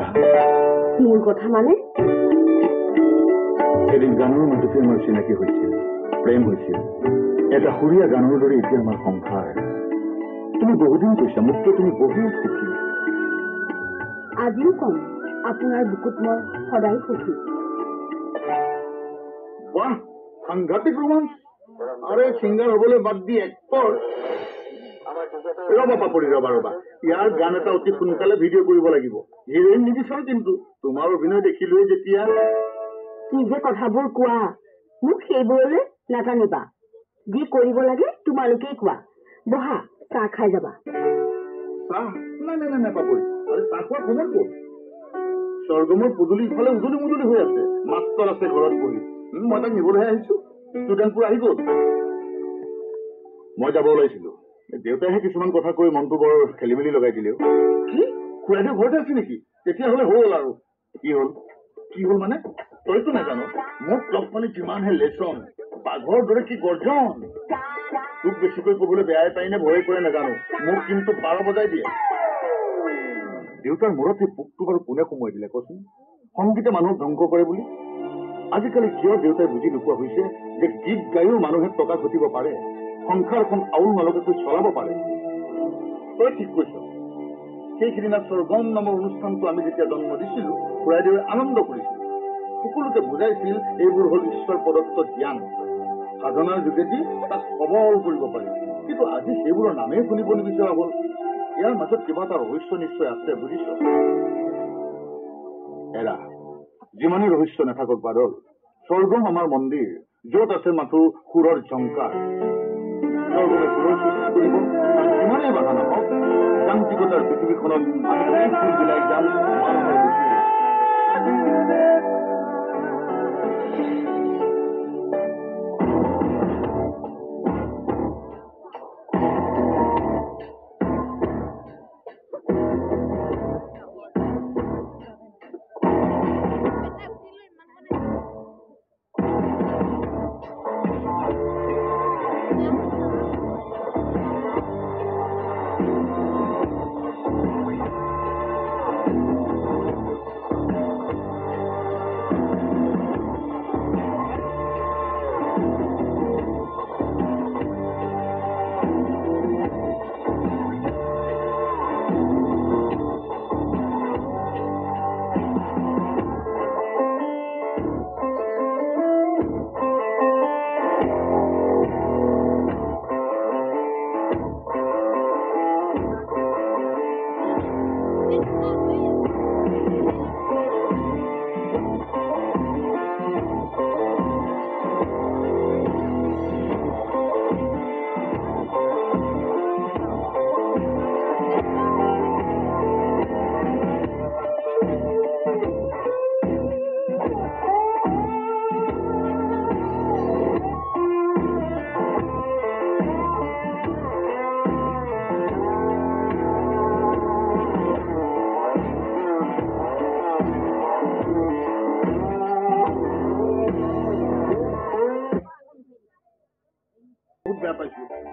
মোৰ কথা মানে এদিন গানৰ মাজতে আমাৰ চিনাকি হৈছিল, প্ৰেম হৈছিল। এটা সুৰীয়া গানৰ দৰে এতিয়া আমাৰ সংসাৰ। তুমি বহুদিন কৈছা মোতকৈ তুমি বহুত সুখী। আজিও কম আপোনাৰ বুকুত মই সদায় সুখী। বাহ, সাংঘাতিক ৰোমাঞ্চ। আৰে ছিংগাৰ হবলৈ বাদ দি এক্টৰ। ৰবা পাপৰি, ৰবা ৰবা, ইয়াৰ গান এটা অতি সোনকালে ভিডিঅ' কৰিব লাগিব। হিৰইন নিবিচাৰো, কিন্তু তোমাৰ অভিনয় দেখিলোৱে যেতিয়া। কি যে কথাবোৰ কোৱা, মোক সেইবোৰলৈ নাটানিবা। যি কৰিব লাগে তোমালোকেই কোৱা। বহা, চাহ খাই যাবা। চাহ? নাই নাই নাই নাই পাপৰি, আৰে চাহ খোৱা সময় ক'ত? স্বৰ্গমৰ পদূলি ইফালে উজলি মুজলি হৈ আছে, মাষ্টৰ আছে ঘৰত বহি। মই তাক নিবলৈহে আহিছো। ষ্টুডেণ্টবোৰ আহি গ'ল। মই যাব ওলাইছিলো, দেউতাইহে কিছুমান কথা কৈ মনটো বৰ খেলি মেলি লগাই দিলেও। কি খুৰাইদেউ ঘৰতে আছে নেকি? তেতিয়াহ'লে হ'ল আৰু। কি হ'ল? কি হ'ল মানে? তইতো নাজানো, মোক লগ পালে যিমানহে লেচন, বাঘৰ দৰে কি গৰ্জন। তোক বেছিকৈ কবলৈ বেয়াই পাই নে ভয়ে কৰে নাজানো, মোক কিন্তু 12 বজাই দিয়ে। দেউতাৰ মূৰত সেই পোকটো বাৰু কোনে সোমোৱাই দিলে কচোন? সংগীতে মানুহক ধ্বংস কৰে বুলি। আজিকালি কিয় দেউতাই বুজি নোপোৱা হৈছে যে গীত গায়ো মানুহে টকা ঘটিব পাৰে, সংসাৰখন আউল নলগাকৈ চলাব পাৰে। তই ঠিক কৈছ। সেইদিনা স্বৰ্গম নামৰ অনুষ্ঠানটো আমি যেতিয়া জন্ম দিছিলো, খুৰাইদেৱে আনন্দ কৰিছিল। সকলোকে বুজাইছিল এইবোৰ হ'ল ঈশ্বৰ প্ৰদত্ত জ্ঞান, সাধনাৰ যোগেদি তাক সবল কৰিব পাৰি। কিন্তু আজি সেইবোৰৰ নামেই শুনিব নিবিচৰা হ'ল। ইয়াৰ মাজত কিবা এটা ৰহস্য নিশ্চয় আছে, বুজিছ? এৰা, যিমানেই ৰহস্য নাথাকক বাদল, স্বৰ্গম আমাৰ মন্দিৰ, য'ত আছে মাথো সুৰৰ ঝংকাৰ। স্বৰ্গমে সুৰৰ সৃষ্টি কৰিব, আৰু যিমানেই বাধা নহওক, যান্ত্ৰিকতাৰ পৃথিৱীখনত আমি ফুল বিলাই যাম মানুহৰ বুকুৰে।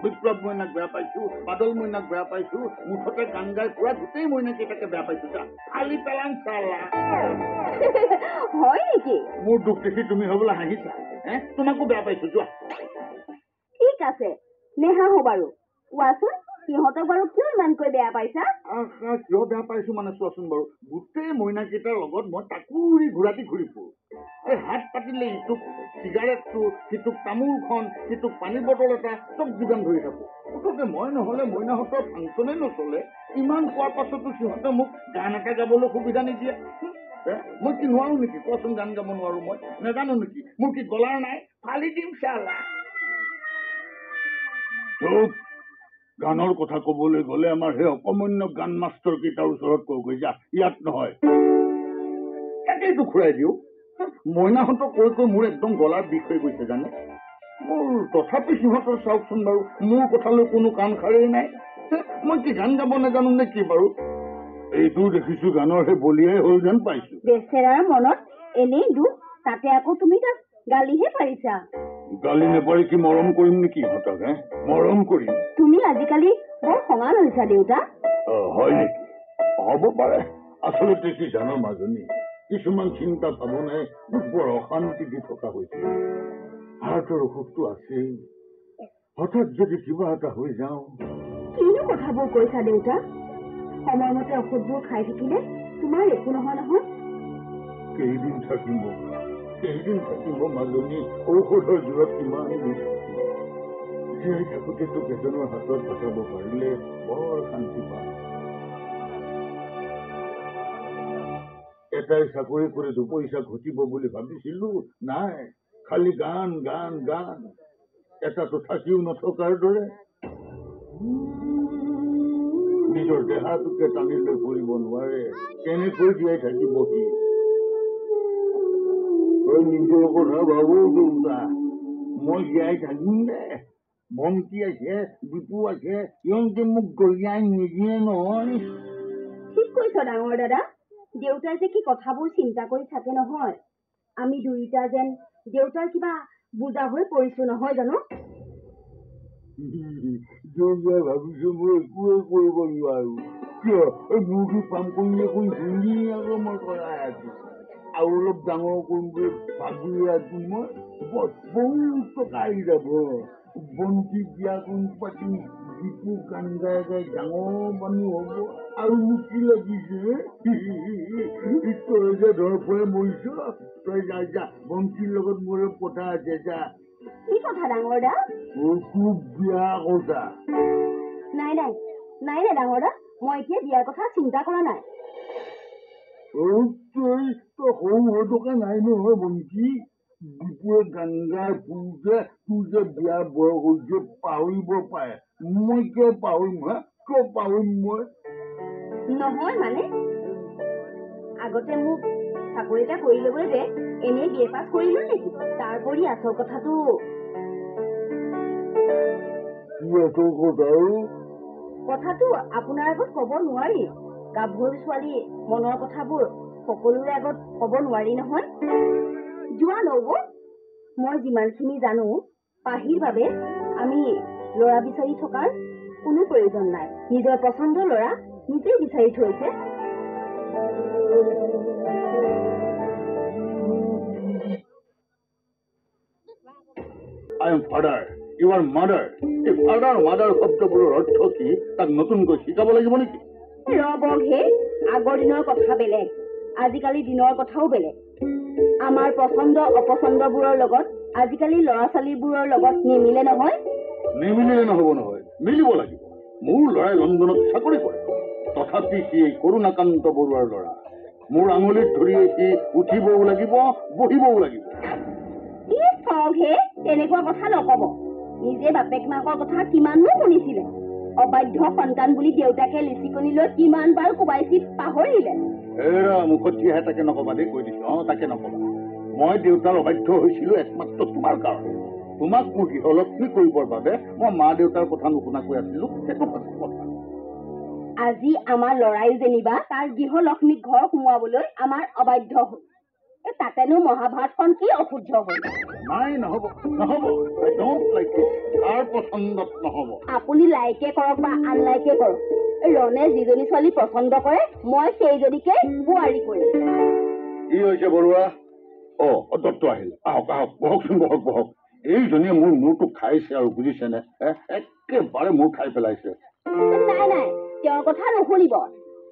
বিপ্লৱ মইনাক বেয়া পাইছো, বাদল মইনাক বেয়া পাইছো, মুঠতে গান গাই পুৰা গোটেই মইনাকেইটাকে বেয়া পাইছো। খালি পেলাং চালা। হয় নেকি? মোৰ দুখ দেখি তুমি হবলৈ হাঁহিছা। তোমাকো বেয়া পাইছো, যোৱা। ঠিক আছে, নেহাঁহো বাৰু। কোৱাচোন, সিহঁতক বাৰু কিয় ইমানকৈ বেয়া পাইছা? কিয় বেয়া পাইছো মানে চোৱাচোন বাৰু, গোটেই মইনাকেইটাৰ লগত মই তাকুৰি ঘূৰাটি ঘূৰি ফুৰো। এই হাত পাতিলে ইটোক চিগাৰেটটো, সিটোক তামোলখন, সিটোক পানী বটল এটা, চব যোগান ধৰি থাকো। মুঠতে মই নহলে মইনাহঁতৰ ফাংচনেই নচলে। ইমান কোৱাৰ পাছতো সিহঁতে মোক গান এটা গাবলৈ সুবিধা নিদিয়ে। মই কি নোৱাৰো নেকি? কোৱাচোন, গান গাব নোৱাৰো? মই নাজানো নেকি? মোৰ কি গলাৰ নাই? ফালি দিম চালা। গানৰ কথা কবলৈ গলে আমাৰ সেই অকমান্য গান মাষ্টৰ কেইটাৰ ওচৰত কওগৈ যা, ইয়াত নহয়। তাকেইতো খুৰাই দিও। মইনাহঁতক কৈ কৈ মোৰ একদম গলাৰ বিষ হৈ গৈছে জানে। মোৰ তথাপি সিহঁতৰ চাওকচোন বাৰু, মোৰ কথালৈ কোনো কাণ সাৰেই নাই। মই কি গান গাব নাজানো নে কি বাৰু? এইটো দেখিছো গানৰ সেই বলিয়াই হ'ল যেন পাইছো। বেচেৰাৰ মনত এনেই দুখ, তাতে আকৌ তুমি তাক গালিহে পাৰিছা। গালি নেপাৰি কি মৰম কৰিম নেকি ইহঁতক? মৰম কৰিম। তুমি আজিকালি বৰ খঙাল হৈছা দেউতা। হয় নেকি? হ'ব পাৰে। আচলতে কি জানো মাজনী, কিছুমান চিন্তা ভাৱনাই মোক বৰ অশান্তি দি থকা হৈছে। হাৰ্টৰ অসুখটো আছেই, হঠাৎ যদি কিবা এটা হৈ যাওঁ। কিনো কথাবোৰ কৈছা দেউতা? সময়মতে ঔষধবোৰ খাই থাকিলে তোমাৰ একো নহয় নহয়। কেইদিন থাকিব মাজনী, ঔষধৰ জোৰত কিমান দিন থাকিব। জীয়াই থাকোঁতে তোক এজনৰ হাতত বচাব পাৰিলে বৰ শান্তি পাম। এটাই চাকৰি কৰি দুপইচা ঘটিব বুলি ভাবিছিলো, নাই, খালি গান গান গান। এটাতো থাকিও নথকাৰ দৰে। নিজৰ দেহাটোকে টানি লৈ ফুৰিব নোৱাৰে, কেনেকৈ জীয়াই থাকিবহি। তই নিজৰ কথা ভাবো দেউতা, মই জীয়াই থাকিম দে। ভণ্টি আছে, দীপু আছে, সিহঁতে মোক গৰিয়াই নিদিয়ে নহয়। ঠিক কৈছ ডাঙৰ দাদা। দেউতাই যে কি কথাবোৰ চিন্তা কৰি থাকে নহয়। আমি দুয়োটা যেন দেউতাৰ কিবা বুজা হৈ পৰিছো নহয় জানো? দেউতাই ভাবিছো মই একোৱে কৰিব নোৱাৰো। কিয় মুৰ্গী ফাৰ্ম কৰিলে কোন ধুনীয়াকৈ মই কৰাই আছো, আৰু অলপ ডাঙৰ কৰিম বুলি ভাবি আছো। মই বহুত টকা আহি যাব। বন্তি বিয়া কোন পাতিম, দীপু গান গাই গাই ডাঙৰ মানুহ হব। আৰু মোক কি লাগিছে, তই যে ধৰফৰে মৰিছ, তই যা যা, বন্তিৰ লগত মোৰ কথা আছে, যা। কি কথা ডাঙৰ দা? খুব বিয়া কথা। নাই নাই নাই নাই ডাঙৰ দা, মই এতিয়া বিয়াৰ কথা চিন্তা কৰা নাই। তই সৰু হৈ থকা নাই নহয় বন্তি। দীপুৱে গান গাই ফুৰোতে তোৰ যে বিয়া বয়স হৈছে পাহৰিব পাৰে। মই কিয় পাহৰিম, হা? কিয় পাহৰিম মই? নহয় মানে আগতে মোক চাকৰি এটা কৰি ল'বলৈ দে, এনেই বি এ পাছ কৰিলো নেকি? তাৰোপৰি আচল কথাটো কথাটো আপোনাৰ আগত ক'ব নোৱাৰি। গাভৰু ছোৱালী মনৰ কথাবোৰ সকলোৰে আগত ক'ব নোৱাৰি নহয়। যোৱা নব, মই যিমানখিনি জানো, পাহিৰ বাবে আমি ল'ৰা বিচাৰি থকাৰ কোনো প্ৰয়োজন নাই। নিজৰ পচন্দৰ ল'ৰা নিজেই বিচাৰি থৈছে। I am father, you are mother. এই father, mother শব্দবোৰৰ অৰ্থ কি তাক নতুনকৈ শিকাব লাগিব নেকি? ৰবহে, আগৰ দিনৰ কথা বেলেগ, আজিকালি দিনৰ কথাও বেলেগ। আমাৰ পচন্দ অপচন্দবোৰৰ লগত আজিকালি ল'ৰা ছোৱালীবোৰৰ লগত নিমিলে নহয়। নিমিলিলে নহব নহয়, মিলিব লাগিব। মোৰ ল'ৰাই লণ্ডনত চাকৰি কৰে, তথাপি সি কৰুণাকান্ত বৰুৱাৰ ল'ৰা। মোৰ আঙুলিত ধৰিয়ে সি উঠিবও লাগিব, বহিবও লাগিব। তেনেকুৱা কথা নকব। নিজে বাপেক মাকৰ কথা কিমাননো শুনিছিলে? অবাধ্য সন্তান বুলি দেউতাকে লিচিকনি লৈ কিমান বাৰ কোবাইছিল পাহৰিলে? মুখত দিয়াহে তাকে নকবা দেই, কৈ দিছো। তাকে নকবা। মই দেউতাৰ অবাধ্য হৈছিলো একমাত্ৰ তোমাৰ কাৰণে। তোমাক মোৰ গৃহলক্ষ্মী কৰিবৰ বাবে মই মা দেউতাৰ কথা নুশুনাকৈ আছিলো, সেইটো কথা। আজি আমাৰ ল'ৰাই যেনিবা তাৰ গৃহলক্ষ্মীক ঘৰ সোমোৱাবলৈ আমাৰ অবাধ্য হ'ল। তাতেনো মহাভাৰতখন কি অশুদ্ধ হ'ল? নাই, নহব নহব। I don't like it. তাৰ পচন্দত নহব। আপুনি লাইকে কৰক বা আনলাইকে কৰক, ৰনে যিজনী ছোৱালী পচন্দ কৰে মই সেইজনীকে বোৱাৰী কৰিম। কি হৈছে বৰুৱা? দত্ত আহিল। আহক আহক, বহকচোন, বহক বহক। এইজনীয়ে মোৰ মূৰটো খাইছে আৰু, বুজিছেনে? একেবাৰে মূৰ খাই পেলাইছে। নাই নাই, তেওঁৰ কথা নুশুনিব।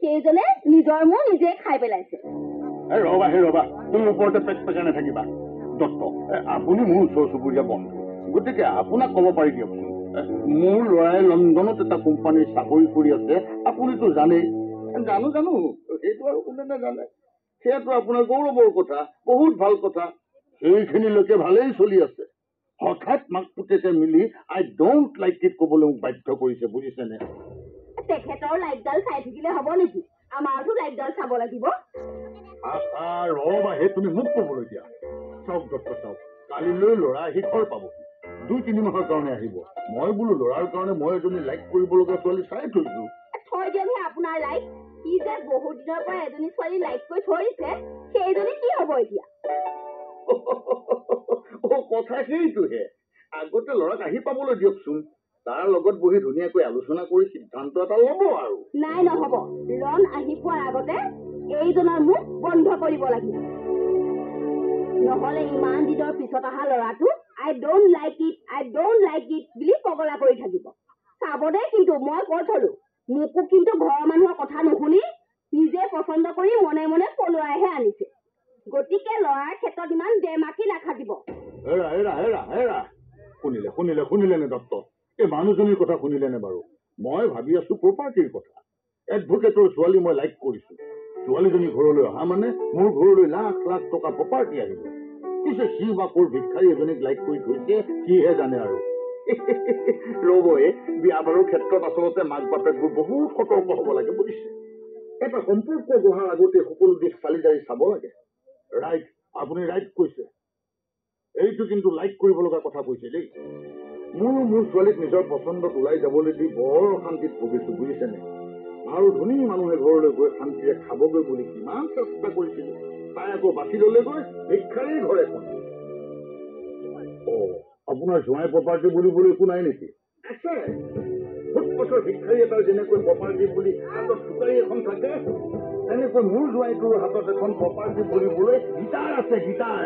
সেইজনে নিজৰ মূৰ নিজে খাই পেলাইছে। ৰবা, তুমি ওপৰতে পেক পেকাই নাথাকিবা। দত্ত, আপুনি মোৰ ওচৰ চুবুৰীয়া বন্ধু, গতিকে আপোনাক ক'ব পাৰি দিয়কচোন। মোৰ ল'ৰাই লণ্ডনত এটা কোম্পানীৰ চাকৰি কৰি আছে, আপুনিতো জানেই। জানো, সেইটো আৰু কোনে নাজানে? সেয়াতো আপোনাৰ গৌৰৱৰ কথা, বহুত ভাল কথা। সেইখিনিলৈকে ভালেই চলি আছে। হঠাৎ মাক পুতেকে মিলি I don't like it ক'বলৈ মোক বাধ্য কৰিছে, বুজিছেনে? তেখেতৰ লাইটডাল চাই থাকিলে হ'ব নেকি? আমাৰতো লাইটডাল চাব লাগিব। ৰবাহে, তুমি মোক ক'বলৈ দিয়া। চাওক দত্ত, চাওক, কালিলৈ ল'ৰা আহি ঘৰ পাবহি। 2-3 মাহৰ কাৰণে আহিব। মই বোলো ল'ৰাৰ কাৰণে মই এজনী লাইক কৰিব লগা ছোৱালী চাই থৈছো। থৈ দিয়কহে আপোনাৰ লাইক। সি যে বহুত দিনৰ পৰা এজনী ছোৱালী লাইক কৰি থৈছে, সেইজনী কি হ'ব এতিয়া? কথা সেইটোহে। আগতে ল'ৰাক আহি পাবলৈ দিয়কচোন, তাৰ লগত বহি ধুনীয়াকৈ আলোচনা কৰি সিদ্ধান্ত এটা ল'ব আৰু। নাই, নহ'ব। ৰন আহি পোৱাৰ আগতে এইজনৰ মুখ বন্ধ কৰিব লাগিব নহলে ইমান দিনৰ পিছত অহা ল'ৰাটো আই ডোন্ট লাইক ইট বুলি পগলা কৰি থাকিব চাব দে কিন্তু মই কৈ থলো মোকো কিন্তু ঘৰৰ মানুহৰ কথা নুশুনি নিজে পচন্দ কৰি মনে মনে পলুৱাইহে আনিছে গতিকে ল'ৰাৰ ক্ষেত্ৰত ইমান দেমাকি নাখাটিব এৰা এৰা এৰা এৰা শুনিলে নে দত্ত এই মানুহজনীৰ কথা শুনিলে নে বাৰু মই ভাবি আছো প্ৰপাৰ্টিৰ কথা এডভোকেটৰ ছোৱালী মই লাইক কৰিছো ছোৱালীজনী ঘৰলৈ অহা মানে মোৰ ঘৰলৈ লাখ লাখ টকা প্ৰপাৰ্টি আহিব পিছে সি বা ক'ৰ ভিক্ষাৰী এজনীক লাইক কৰি থৈছে সিহে জানে আৰু ৰবয়ে বিয়া বাৰুৰ ক্ষেত্ৰত আচলতে মাক বাপেকবোৰ বহুত সতৰ্ক হ'ব লাগে বুজিছে এটা সম্পৰ্ক গঢ়াৰ আগতে সকলো দিশ চালি জাৰি চাব লাগে ৰাইট আপুনি ৰাইট কৈছে এইটো কিন্তু লাইক কৰিব লগা কথা কৈছে দেই মোৰ ছোৱালীক নিজৰ পচন্দত ওলাই যাবলৈ দি বৰ অশান্তিত ভুগিছো বুজিছেনে ভাল ধনী মানুহে ঘৰলৈ গৈ শান্তিৰে খাবগৈ বুলি কিমান চেষ্টা কৰিছিলো তাই আকৌ বাছি ললেগৈ ভিক্ষাৰীৰ ঘৰ এখন আপোনাৰ জোঁৱাই প্ৰপাৰ্টি বুলিবলৈ একো নাই নেকি আছে বছৰ ভিক্ষাৰী এটাৰ যেনেকৈ প্ৰপাৰ্টি বুলি হাতত চুকাৰী এখন থাকে তেনেকৈ মোৰ জোঁৱাইটোৰ হাতত এখন প্ৰপাৰ্টি বুলিবলৈ গীটাৰ আছে গীটাৰ